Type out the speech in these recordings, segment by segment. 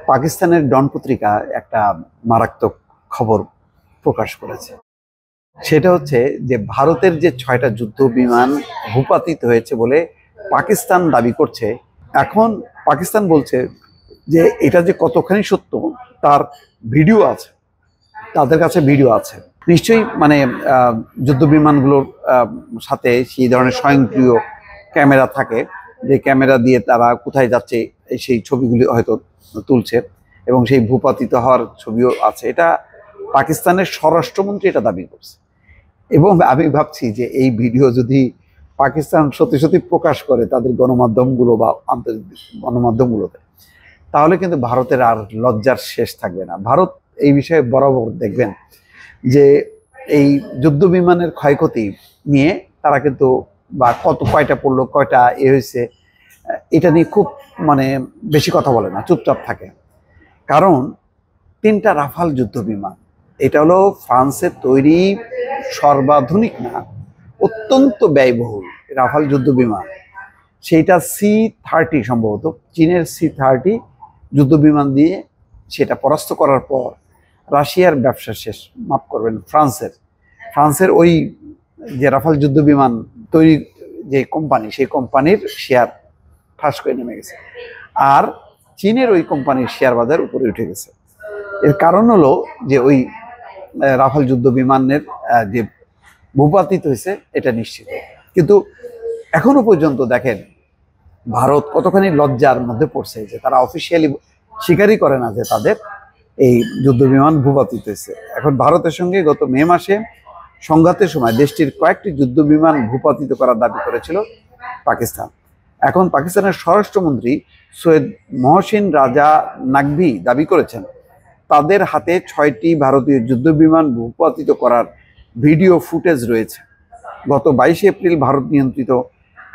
পাকিস্তানের ডন পত্রিকা একটা মারাত্মক খবর প্রকাশ করেছে। সেটা হচ্ছে যে ভারতের যে 6টা যুদ্ধ বিমান ভূপাতিত হয়েছে বলে পাকিস্তান দাবি করছে। এখন পাকিস্তান বলছে যে এটা যে কতখানি সত্য তার ভিডিও আছে, তাদের কাছে ভিডিও আছে। নিশ্চয়ই মানে যুদ্ধ বিমানগুলোর সাথে সেই ধরনের স্বয়ংক্রিয় ক্যামেরা থাকে, যে ক্যামেরা দিয়ে তারা কোথায় যাচ্ছে সেই ছবিগুলি হয়তো তুলছে এবং সেই ভূপাতিত হওয়ার ছবিও আছে। এটা পাকিস্তানের স্বরাষ্ট্রমন্ত্রী এটা দাবি করছে। এবং আমি ভাবছি যে এই ভিডিও যদি পাকিস্তান সত্যি সত্যি প্রকাশ করে তাদের গণমাধ্যমগুলো বা আন্তর্জাতিক গণমাধ্যমগুলোতে, তাহলে কিন্তু ভারতের আর লজ্জার শেষ থাকবে না। ভারত এই বিষয়ে বরাবর দেখবেন যে এই যুদ্ধ বিমানের ক্ষয়ক্ষতি নিয়ে তারা কিন্তু বা কয়টা পড়লো, কয়টা হয়েছে, এটা নিয়ে খুব মানে বেশি কথা বলে না, চুপচাপ থাকে। কারণ 3টা রাফাল যুদ্ধ বিমান, এটা হলো ফ্রান্সের তৈরি সর্বাধুনিক না, অত্যন্ত ব্যয়বহুল রাফাল যুদ্ধ বিমান। সেইটা C-30 সম্ভবত চীনের C-30 যুদ্ধ বিমান দিয়ে সেটা পরাস্ত করার পর রাশিয়ার ব্যবসা শেষ। মাফ করবেন, ফ্রান্সের ওই যে রাফাল যুদ্ধ বিমান তৈরি যে কোম্পানি, সেই কোম্পানির শেয়ার ঠাস করে নেমে গেছে, আর চীনের ওই কোম্পানির শেয়ার বাজার উপরে উঠে গেছে। এর কারণ হলো যে ওই রাফাল যুদ্ধ বিমানের যে ভূপাতিত হয়েছে এটা নিশ্চিত। কিন্তু এখনো পর্যন্ত দেখেন ভারত কতখানি লজ্জার মধ্যে পড়ছে যে তারা অফিসিয়ালি স্বীকারই করে না যে তাদের এই যুদ্ধ বিমান ভূপাতিত হয়েছে। এখন ভারতের সঙ্গে গত মে মাসে সংঘাতের সময় দেশটির কয়েকটি যুদ্ধ বিমান ভূপাতিত করার দাবি করেছিল পাকিস্তান। এখন পাকিস্তানের স্বরাষ্ট্রমন্ত্রী সৈয়দ মহসিন রাজা নাকভি দাবি করেছেন তাদের হাতে 6টি ভারতীয় যুদ্ধ বিমান ভূপাতিত করার ভিডিও ফুটেজ রয়েছে। গত 22 এপ্রিল ভারত নিয়ন্ত্রিত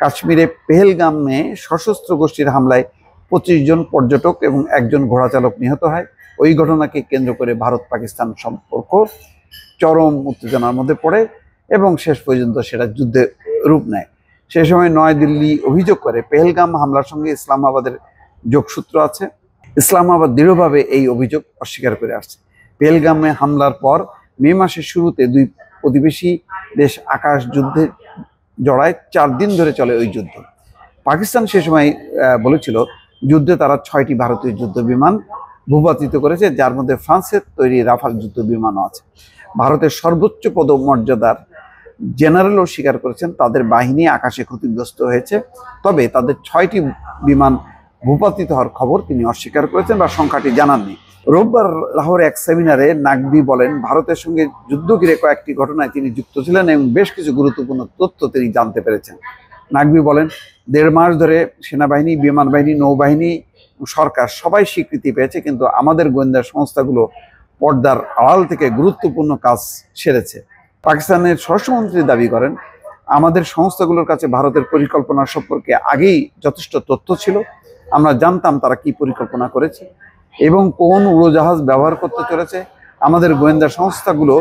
কাশ্মীরে পেহেলগামে সশস্ত্র গোষ্ঠীর হামলায় 25 জন পর্যটক এবং 1 জন ঘোড়াচালক নিহত হয়। ওই ঘটনাকে কেন্দ্র করে ভারত পাকিস্তান সম্পর্ক চরম উত্তেজনার মধ্যে পড়ে এবং শেষ পর্যন্ত সেটা যুদ্ধে রূপ নেয়। সে সময় নয়াদিল্লি অভিযোগ করে পেহেলগাম হামলার সঙ্গে ইসলামাবাদের যোগসূত্র আছে। ইসলামাবাদ দৃঢ়ভাবে এই অভিযোগ অস্বীকার করে আসছে। পেহেলগামে হামলার পর মে মাসের শুরুতে দুই প্রতিবেশী দেশ আকাশ যুদ্ধে জড়ায়। 4 দিন ধরে চলে ওই যুদ্ধ। পাকিস্তান সে সময় বলেছিল যুদ্ধে তারা 6টি ভারতীয় যুদ্ধ বিমান ভূপাতিত করেছে, যার মধ্যে ফ্রান্সের তৈরি রাফাল যুদ্ধ বিমানও আছে। ভারতের সর্বোচ্চ পদমর্যাদার জেনারেলও স্বীকার করেছেন তাদের বাহিনী আকাশে ক্ষতিগ্রস্ত হয়েছে, তবে তাদের 6টি বিমান ভূপাতিত হওয়ার খবর তিনি অস্বীকার করেছেন বা সংখ্যাটি জানাননি। রোববার লাহোরে এক সেমিনারে নাকভি বলেন ভারতের সঙ্গে যুদ্ধ ঘিরে কয়েকটি ঘটনায় তিনি যুক্ত ছিলেন এবং বেশ কিছু গুরুত্বপূর্ণ তথ্য তিনি জানতে পেরেছেন। নাকভি বলেন 1.5 মাস ধরে সেনাবাহিনী, বিমান বাহিনী, নৌবাহিনী, সরকার সবাই স্বীকৃতি পেয়েছে, কিন্তু আমাদের গোয়েন্দা সংস্থাগুলো পর্দার আড়াল থেকে গুরুত্বপূর্ণ কাজ সেরেছে। পাকিস্তানের স্বরাষ্ট্রমন্ত্রী দাবি করেন আমাদের সংস্থাগুলোর কাছে ভারতের পরিকল্পনা সম্পর্কে আগেই যথেষ্ট তথ্য ছিল। আমরা জানতাম তারা কি পরিকল্পনা করেছে এবং কোন উড়োজাহাজ ব্যবহার করতে চলেছে। আমাদের গোয়েন্দা সংস্থাগুলো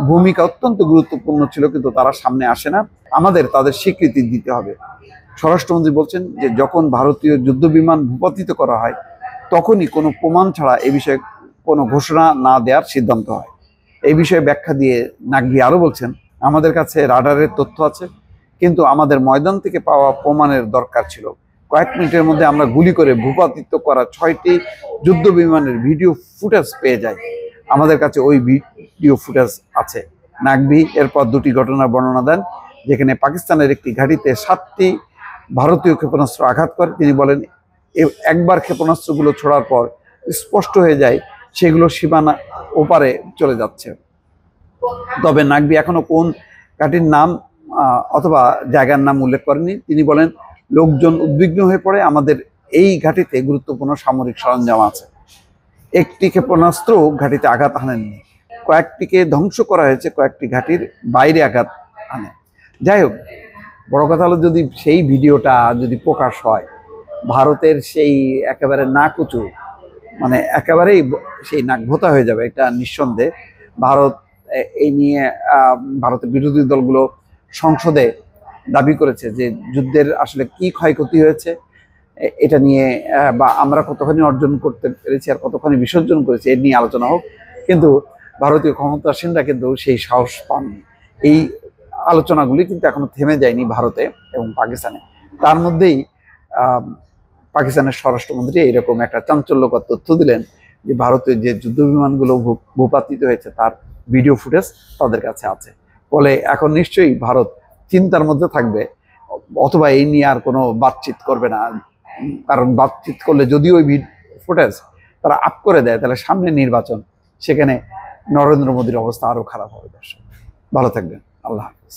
ভূমিকা অত্যন্ত গুরুত্বপূর্ণ ছিল, কিন্তু তারা সামনে আসে না। আমাদের তাদের স্বীকৃতি দিতে হবে। স্বরাষ্ট্রমন্ত্রী বলছেন যে যখন ভারতীয় যুদ্ধ বিমান ভূপাতিত করা হয় তখনই কোনো প্রমাণ ছাড়া এ বিষয়ে কোনো ঘোষণা না দেওয়ার সিদ্ধান্ত হয়। এই বিষয়ে ব্যাখ্যা দিয়ে নাকভি আরও বলছেন আমাদের কাছে রাডারের তথ্য আছে, কিন্তু আমাদের ময়দান থেকে পাওয়া প্রমাণের দরকার ছিল। কয়েক মিনিটের মধ্যে আমরা গুলি করে ভূপাতিত করা 6টি যুদ্ধ বিমানের ভিডিও ফুটেজ পেয়ে যাই। আমাদের কাছে ওই ভিডিও ফুটেজ আছে। নাকভি এরপর 2টি ঘটনার বর্ণনা দেন যেখানে পাকিস্তানের একটি ঘাঁটিতে 7টি ভারতীয় ক্ষেপণাস্ত্র আঘাত করে। তিনি বলেন একবার ক্ষেপণাস্ত্রগুলো ছোড়ার পর স্পষ্ট হয়ে যায় সেগুলো সীমানা ওপারে চলে যাচ্ছে। তবে নাকভি এখনো কোন ঘাঁটির নাম অথবা জায়গার নাম উল্লেখ করেনি। তিনি বলেন লোকজন উদ্বিগ্ন হয়ে পড়ে, আমাদের এই ঘাঁটিতে গুরুত্বপূর্ণ সামরিক সরঞ্জাম আছে। একটি ক্ষেপণাস্ত্র ঘাঁটিতে আঘাত হানেননি। কয়েকটিকে ধ্বংস করা হয়েছে, কয়েকটি ঘাঁটির বাইরে আঘাত হানে। যাই হোক, বড় কথা হলো যদি সেই ভিডিওটা যদি প্রকাশ হয়, ভারতের সেই একেবারে নাক উঁচু, মানে একেবারেই সেই নাক ভোতা হয়ে যাবে, এটা নিঃসন্দেহে। ভারত এই নিয়ে ভারতের বিরোধী দলগুলো সংসদে দাবি করেছে যে যুদ্ধের আসলে কি ক্ষয়ক্ষতি হয়েছে এটা নিয়ে বা আমরা কতখানি অর্জন করতে পেরেছি আর কতখানি বিসর্জন করেছি এর নিয়ে আলোচনা হোক, কিন্তু ভারতীয় ক্ষমতাসীনরা কিন্তু সেই সাহস পাননি। এই আলোচনাগুলি কিন্তু এখনো থেমে যায়নি ভারতে এবং পাকিস্তানে। তার মধ্যেই পাকিস্তানের স্বরাষ্ট্রমন্ত্রী এরকম একটা চাঞ্চল্যকর তথ্য দিলেন যে ভারতের যে যুদ্ধ বিমানগুলো ভূপাতিত হয়েছে তার ভিডিও ফুটেজ তাদের কাছে আছে। ফলে এখন নিশ্চয়ই ভারত চিন্তার মধ্যে থাকবে, অথবা এই নিয়ে আর কোনো বাতচিত করবে না। কারণ বাতচিত করলে যদিও ওই ফুটেজ তারা আপ করে দেয়, তাহলে সামনে নির্বাচন, সেখানে নরেন্দ্র মোদীর অবস্থা আরো খারাপ হবে। দর্শক ভালো থাকবেন, আল্লাহ হাফিজ।